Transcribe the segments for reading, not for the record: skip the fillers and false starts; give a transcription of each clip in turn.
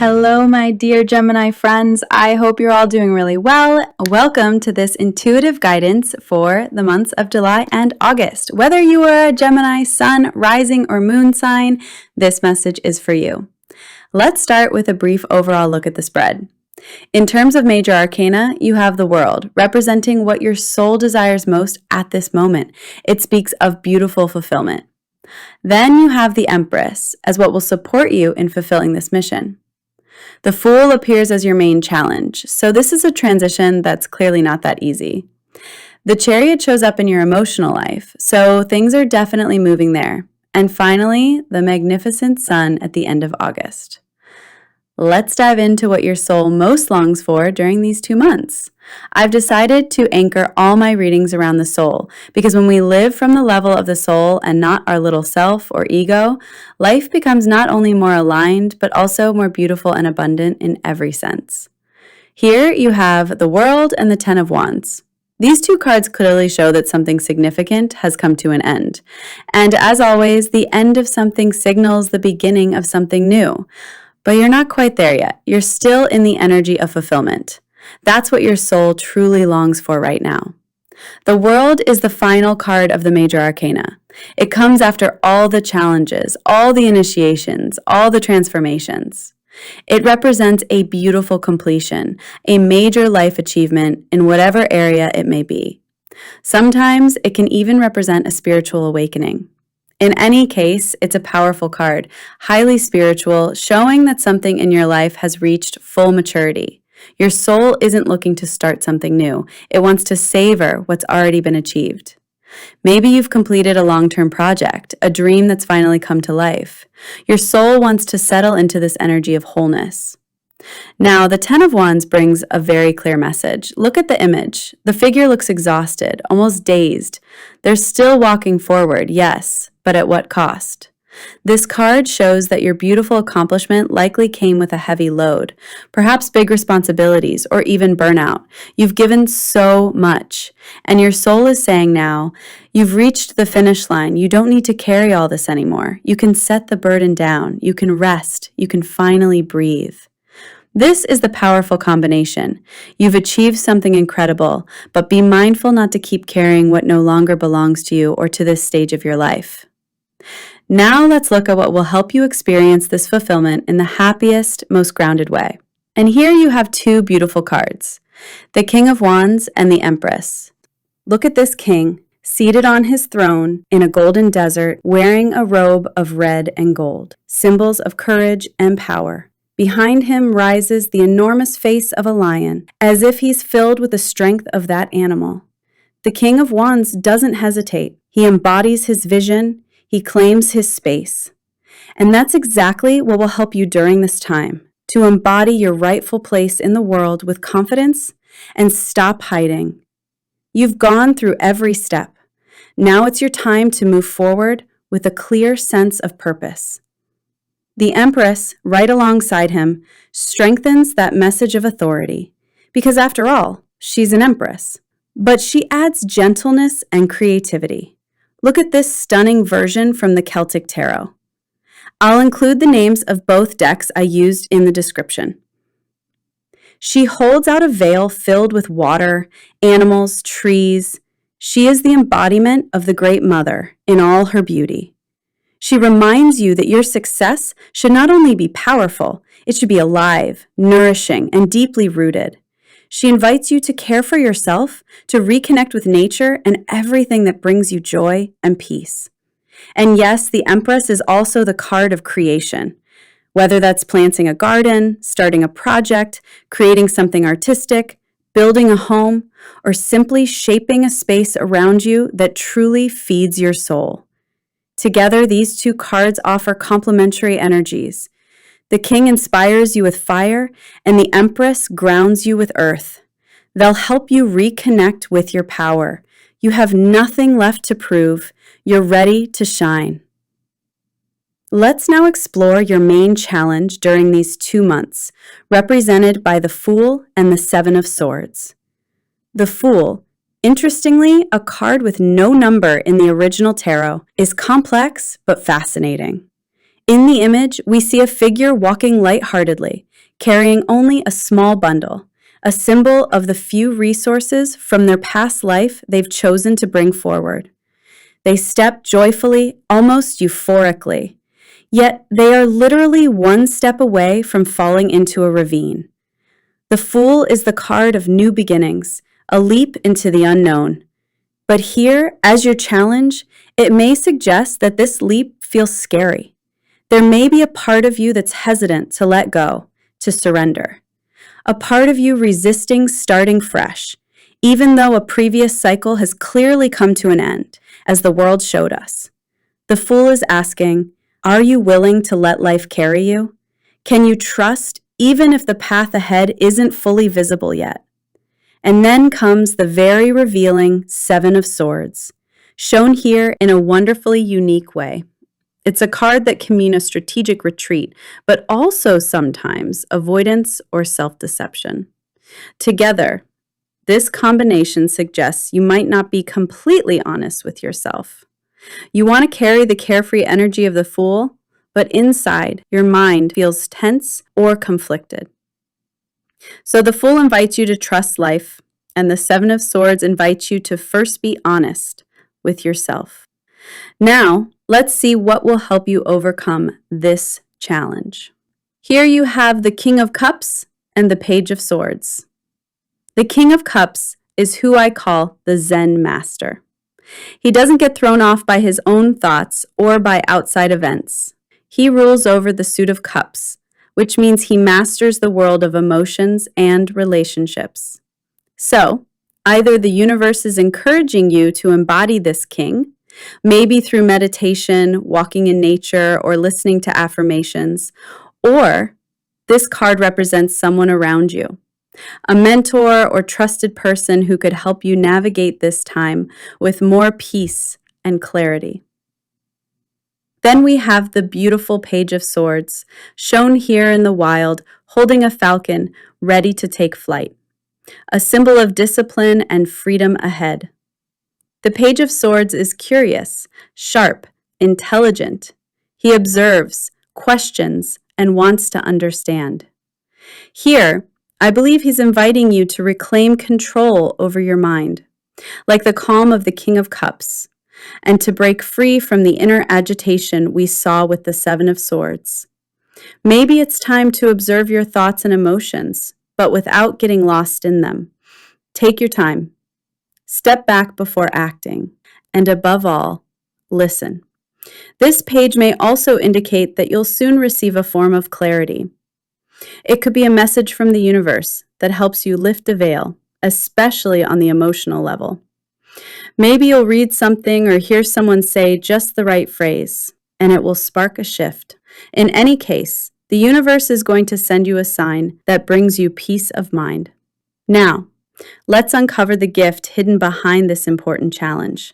Hello, my dear Gemini friends. I hope you're all doing really well. Welcome to this intuitive guidance for the months of July and August. Whether you are a Gemini sun, rising, or moon sign, this message is for you. Let's start with a brief overall look at the spread. In terms of major arcana, you have the World, representing what your soul desires most at this moment. It speaks of beautiful fulfillment. Then you have the Empress as what will support you in fulfilling this mission. The Fool appears as your main challenge, so this is a transition that's clearly not that easy. The Chariot shows up in your emotional life, so things are definitely moving there. And finally, the magnificent Sun at the end of August. Let's dive into what your soul most longs for during these 2 months. I've decided to anchor all my readings around the soul, because when we live from the level of the soul and not our little self or ego, life becomes not only more aligned, but also more beautiful and abundant in every sense. Here you have the World and the Ten of Wands. These two cards clearly show that something significant has come to an end. And as always, the end of something signals the beginning of something new. But you're not quite there yet. You're still in the energy of fulfillment. That's what your soul truly longs for right now. The World is the final card of the major arcana. It comes after all the challenges, all the initiations, all the transformations. It represents a beautiful completion, a major life achievement in whatever area it may be. Sometimes it can even represent a spiritual awakening. In any case, it's a powerful card, highly spiritual, showing that something in your life has reached full maturity. Your soul isn't looking to start something new. It wants to savor what's already been achieved. Maybe you've completed a long-term project, a dream that's finally come to life. Your soul wants to settle into this energy of wholeness. Now, the Ten of Wands brings a very clear message. Look at the image. The figure looks exhausted, almost dazed. They're still walking forward, yes, but at what cost? This card shows that your beautiful accomplishment likely came with a heavy load, perhaps big responsibilities or even burnout. You've given so much, and your soul is saying now, you've reached the finish line. You don't need to carry all this anymore. You can set the burden down. You can rest. You can finally breathe. This is the powerful combination. You've achieved something incredible, but be mindful not to keep carrying what no longer belongs to you or to this stage of your life. Now let's look at what will help you experience this fulfillment in the happiest, most grounded way. And here you have two beautiful cards, the King of Wands and the Empress. Look at this king, seated on his throne in a golden desert, wearing a robe of red and gold, symbols of courage and power. Behind him rises the enormous face of a lion, as if he's filled with the strength of that animal. The King of Wands doesn't hesitate. He embodies his vision. He claims his space. And that's exactly what will help you during this time, to embody your rightful place in the world with confidence and stop hiding. You've gone through every step. Now it's your time to move forward with a clear sense of purpose. The Empress, right alongside him, strengthens that message of authority, because after all, she's an empress. But she adds gentleness and creativity. Look at this stunning version from the Celtic tarot. I'll include the names of both decks I used in the description. She holds out a veil filled with water, animals, trees. She is the embodiment of the Great Mother in all her beauty. She reminds you that your success should not only be powerful, it should be alive, nourishing, and deeply rooted. She invites you to care for yourself, to reconnect with nature and everything that brings you joy and peace. And yes, the Empress is also the card of creation. Whether that's planting a garden, starting a project, creating something artistic, building a home, or simply shaping a space around you that truly feeds your soul. Together, these two cards offer complementary energies. The King inspires you with fire, and the Empress grounds you with earth. They'll help you reconnect with your power. You have nothing left to prove. You're ready to shine. Let's now explore your main challenge during these 2 months, represented by the Fool and the Seven of Swords. The Fool, interestingly, a card with no number in the original tarot, is complex but fascinating. In the image, we see a figure walking lightheartedly. carrying only a small bundle, a symbol of the few resources from their past life they've chosen to bring forward. They step joyfully, almost euphorically, yet they are literally one step away from falling into a ravine. The Fool is the card of new beginnings, a leap into the unknown. But here, as your challenge, it may suggest that this leap feels scary. There may be a part of you that's hesitant to let go, to surrender. A part of you resisting starting fresh, even though a previous cycle has clearly come to an end, as the world showed us. The Fool is asking, are you willing to let life carry you? Can you trust even if the path ahead isn't fully visible yet? And then comes the very revealing Seven of Swords, shown here in a wonderfully unique way. It's a card that can mean a strategic retreat, but also sometimes avoidance or self-deception. Together, this combination suggests you might not be completely honest with yourself. You want to carry the carefree energy of the Fool, but inside, your mind feels tense or conflicted. So the Fool invites you to trust life, and the Seven of Swords invites you to first be honest with yourself. Now, let's see what will help you overcome this challenge. Here you have the King of Cups and the Page of Swords. The King of Cups is who I call the Zen master. He doesn't get thrown off by his own thoughts or by outside events. He rules over the suit of cups, which means he masters the world of emotions and relationships. So, either the universe is encouraging you to embody this king, maybe through meditation, walking in nature, or listening to affirmations, or this card represents someone around you, a mentor or trusted person who could help you navigate this time with more peace and clarity. Then we have the beautiful Page of Swords, shown here in the wild, holding a falcon ready to take flight, a symbol of discipline and freedom ahead. The Page of Swords is curious, sharp, intelligent. He observes, questions, and wants to understand. Here, I believe he's inviting you to reclaim control over your mind, like the calm of the King of Cups, and to break free from the inner agitation we saw with the Seven of Swords. Maybe it's time to observe your thoughts and emotions, but without getting lost in them. Take your time. Step back before acting. And above all, listen. This page may also indicate that you'll soon receive a form of clarity. It could be a message from the universe that helps you lift a veil, especially on the emotional level. Maybe you'll read something or hear someone say just the right phrase, and it will spark a shift. In any case, the universe is going to send you a sign that brings you peace of mind. Now, let's uncover the gift hidden behind this important challenge.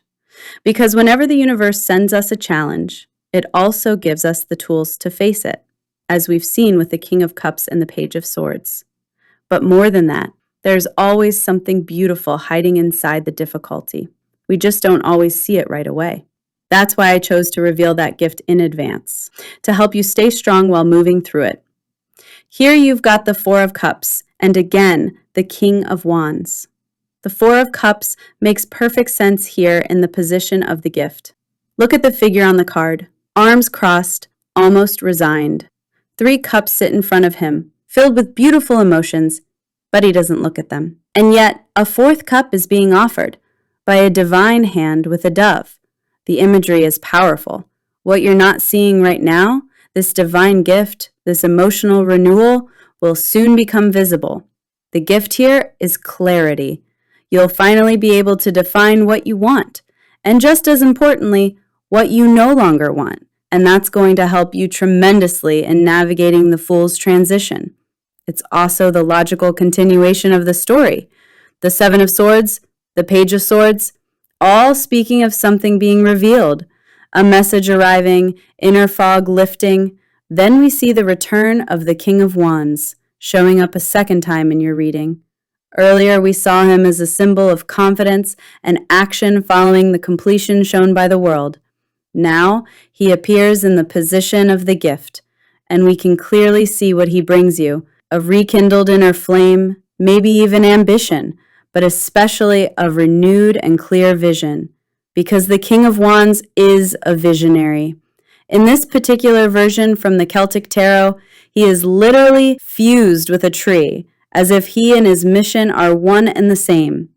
Because whenever the universe sends us a challenge, it also gives us the tools to face it, as we've seen with the King of Cups and the Page of Swords. But more than that, there's always something beautiful hiding inside the difficulty. We just don't always see it right away. That's why I chose to reveal that gift in advance, to help you stay strong while moving through it. Here you've got the Four of Cups, and again, the King of Wands. The Four of Cups makes perfect sense here in the position of the gift. Look at the figure on the card. Arms crossed, almost resigned. 3 cups sit in front of him, filled with beautiful emotions, but he doesn't look at them. And yet, a 4th cup is being offered by a divine hand with a dove. The imagery is powerful. What you're not seeing right now, this divine gift, this emotional renewal, will soon become visible. The gift here is clarity. You'll finally be able to define what you want, and just as importantly, what you no longer want. And that's going to help you tremendously in navigating the Fool's transition. It's also the logical continuation of the story. The Seven of Swords, the Page of Swords, all speaking of something being revealed, a message arriving, inner fog lifting. Then we see the return of the King of Wands, showing up a second time in your reading. Earlier, we saw him as a symbol of confidence and action following the completion shown by the world. Now, he appears in the position of the gift, and we can clearly see what he brings you, a rekindled inner flame, maybe even ambition, but especially a renewed and clear vision, because the King of Wands is a visionary. In this particular version from the Celtic Tarot, he is literally fused with a tree, as if he and his mission are one and the same.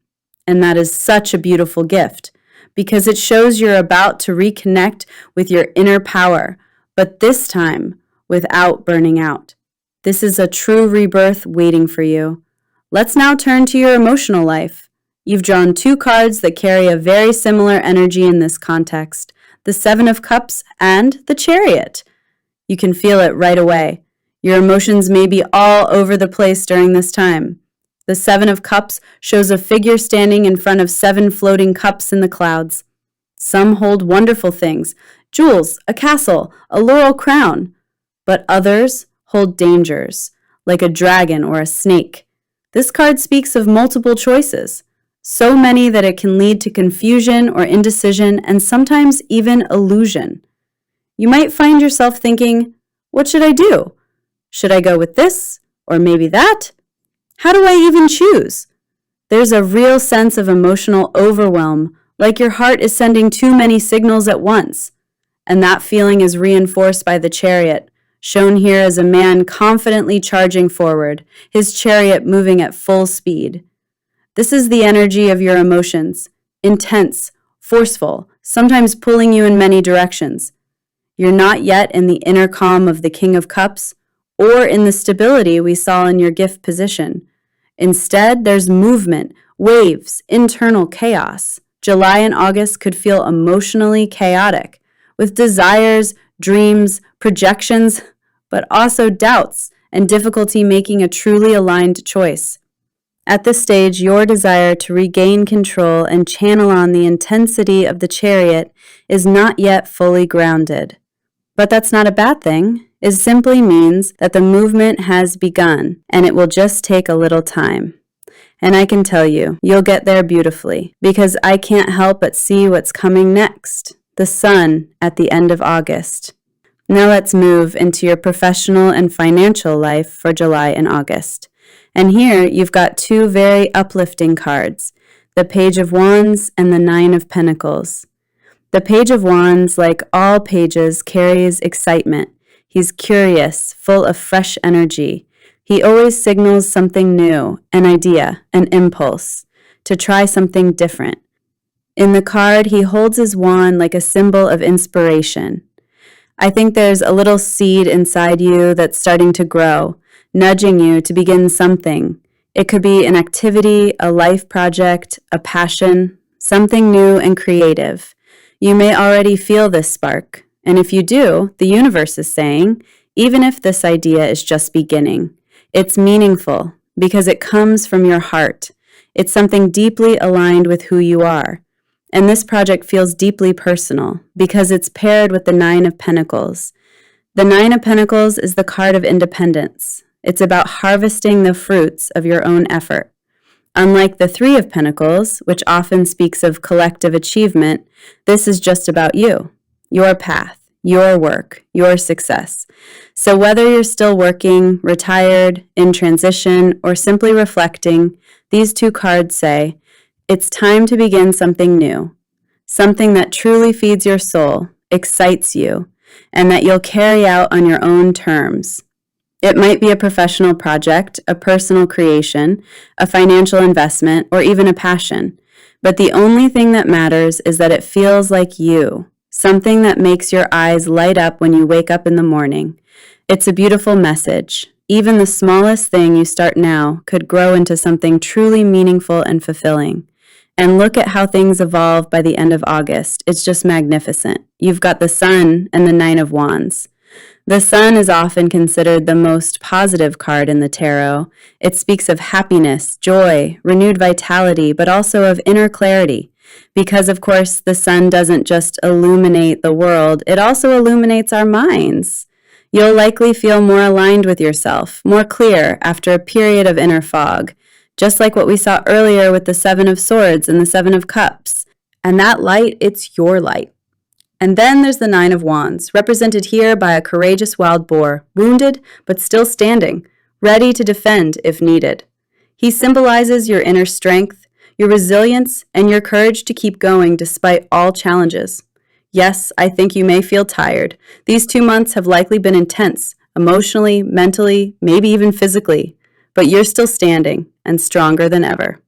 And that is such a beautiful gift, because it shows you're about to reconnect with your inner power, but this time without burning out. This is a true rebirth waiting for you. Let's now turn to your emotional life. You've drawn 2 cards that carry a very similar energy in this context, the 7 of Cups and the Chariot. You can feel it right away. Your emotions may be all over the place during this time. The 7 of Cups shows a figure standing in front of 7 floating cups in the clouds. Some hold wonderful things, jewels, a castle, a laurel crown, but others hold dangers, like a dragon or a snake. This card speaks of multiple choices, so many that it can lead to confusion or indecision and sometimes even illusion. You might find yourself thinking, what should I do? Should I go with this or maybe that? How do I even choose? There's a real sense of emotional overwhelm, like your heart is sending too many signals at once. And that feeling is reinforced by the Chariot, shown here as a man confidently charging forward, his chariot moving at full speed. This is the energy of your emotions, intense, forceful, sometimes pulling you in many directions. You're not yet in the inner calm of the King of Cups, or in the stability we saw in your gift position. Instead, there's movement, waves, internal chaos. July and August could feel emotionally chaotic, with desires, dreams, projections, but also doubts and difficulty making a truly aligned choice. At this stage, your desire to regain control and channel on the intensity of the Chariot is not yet fully grounded. But that's not a bad thing. It simply means that the movement has begun, and it will just take a little time. And I can tell you, you'll get there beautifully, because I can't help but see what's coming next, the sun at the end of August. Now let's move into your professional and financial life for July and August. And here you've got 2 very uplifting cards, the Page of Wands and the 9 of Pentacles. The Page of Wands, like all pages, carries excitement. He's curious, full of fresh energy. He always signals something new, an idea, an impulse, to try something different. In the card, he holds his wand like a symbol of inspiration. I think there's a little seed inside you that's starting to grow, nudging you to begin something. It could be an activity, a life project, a passion, something new and creative. You may already feel this spark, and if you do, the universe is saying, even if this idea is just beginning, it's meaningful because it comes from your heart. It's something deeply aligned with who you are. And this project feels deeply personal because it's paired with the 9 of Pentacles. The 9 of Pentacles is the card of independence. It's about harvesting the fruits of your own effort. Unlike the 3 of Pentacles, which often speaks of collective achievement, this is just about you, your path, your work, your success. So whether you're still working, retired, in transition, or simply reflecting, these 2 cards say, it's time to begin something new, something that truly feeds your soul, excites you, and that you'll carry out on your own terms. It might be a professional project, a personal creation, a financial investment, or even a passion. But the only thing that matters is that it feels like you, something that makes your eyes light up when you wake up in the morning. It's a beautiful message. Even the smallest thing you start now could grow into something truly meaningful and fulfilling. And look at how things evolve by the end of August. It's just magnificent. You've got the Sun and the 9 of Wands. The Sun is often considered the most positive card in the tarot. It speaks of happiness, joy, renewed vitality, but also of inner clarity. Because, of course, the Sun doesn't just illuminate the world, it also illuminates our minds. You'll likely feel more aligned with yourself, more clear after a period of inner fog, just like what we saw earlier with the 7 of Swords and the 7 of Cups. And that light, it's your light. And then there's the 9 of Wands, represented here by a courageous wild boar, wounded but still standing, ready to defend if needed. He symbolizes your inner strength, your resilience, and your courage to keep going despite all challenges. Yes, I think you may feel tired. These 2 months have likely been intense, emotionally, mentally, maybe even physically, but you're still standing and stronger than ever.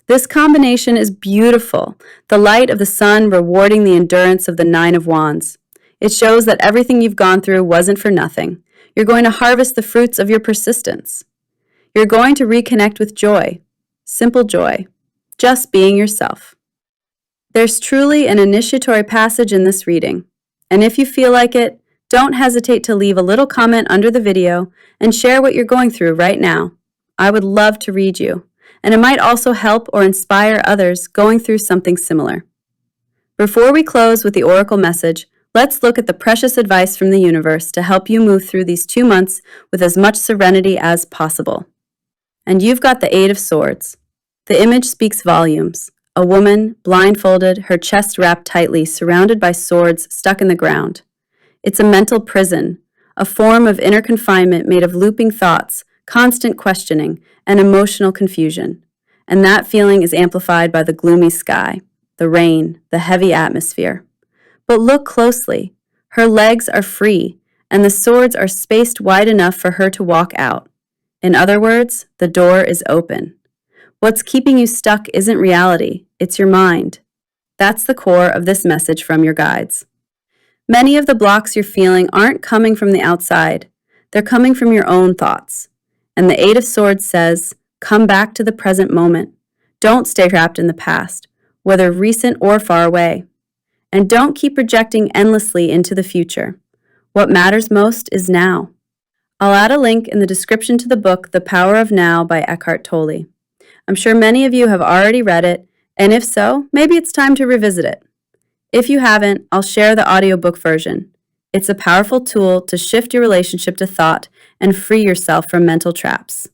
This combination is beautiful, the light of the sun rewarding the endurance of the Nine of Wands. It shows that everything you've gone through wasn't for nothing. You're going to harvest the fruits of your persistence. You're going to reconnect with joy, simple joy, just being yourself. There's truly an initiatory passage in this reading, and if you feel like it, don't hesitate to leave a little comment under the video and share what you're going through right now. I would love to read you, and it might also help or inspire others going through something similar. Before we close with the oracle message, let's look at the precious advice from the universe to help you move through these 2 months with as much serenity as possible. And you've got the Eight of Swords. The image speaks volumes. A woman, blindfolded, her chest wrapped tightly, surrounded by swords stuck in the ground. It's a mental prison, a form of inner confinement made of looping thoughts, constant questioning, and emotional confusion. And that feeling is amplified by the gloomy sky, the rain, the heavy atmosphere. But look closely. Her legs are free, and the swords are spaced wide enough for her to walk out. In other words, the door is open. What's keeping you stuck isn't reality, it's your mind. That's the core of this message from your guides. Many of the blocks you're feeling aren't coming from the outside. They're coming from your own thoughts. And the Eight of Swords says, come back to the present moment. Don't stay trapped in the past, whether recent or far away. And don't keep projecting endlessly into the future. What matters most is now. I'll add a link in the description to the book, The Power of Now by Eckhart Tolle. I'm sure many of you have already read it, and if so, maybe it's time to revisit it. If you haven't, I'll share the audiobook version. It's a powerful tool to shift your relationship to thought and free yourself from mental traps.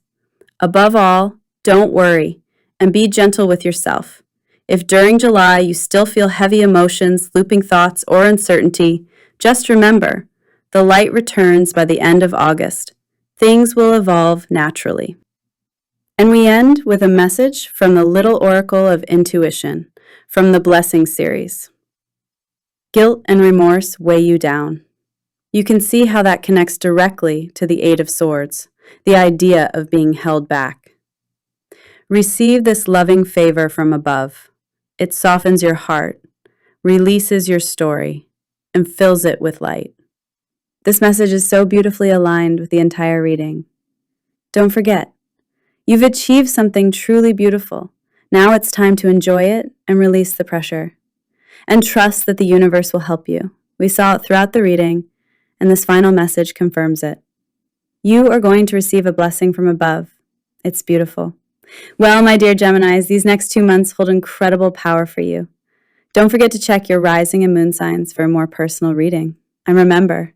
Above all, don't worry, and be gentle with yourself. If during July you still feel heavy emotions, looping thoughts, or uncertainty, just remember, the light returns by the end of August. Things will evolve naturally. And we end with a message from the Little Oracle of Intuition from the Blessing series. Guilt and remorse weigh you down. You can see how that connects directly to the Eight of Swords, the idea of being held back. Receive this loving favor from above. It softens your heart, releases your story, and fills it with light. This message is so beautifully aligned with the entire reading. Don't forget, you've achieved something truly beautiful. Now it's time to enjoy it and release the pressure. And trust that the universe will help you. We saw it throughout the reading, and this final message confirms it. You are going to receive a blessing from above. It's beautiful. Well, my dear Geminis, these next 2 months hold incredible power for you. Don't forget to check your rising and moon signs for a more personal reading. And remember,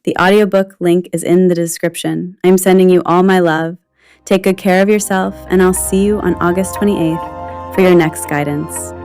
the audiobook link is in the description. I'm sending you all my love. Take good care of yourself, and I'll see you on August 28th for your next guidance.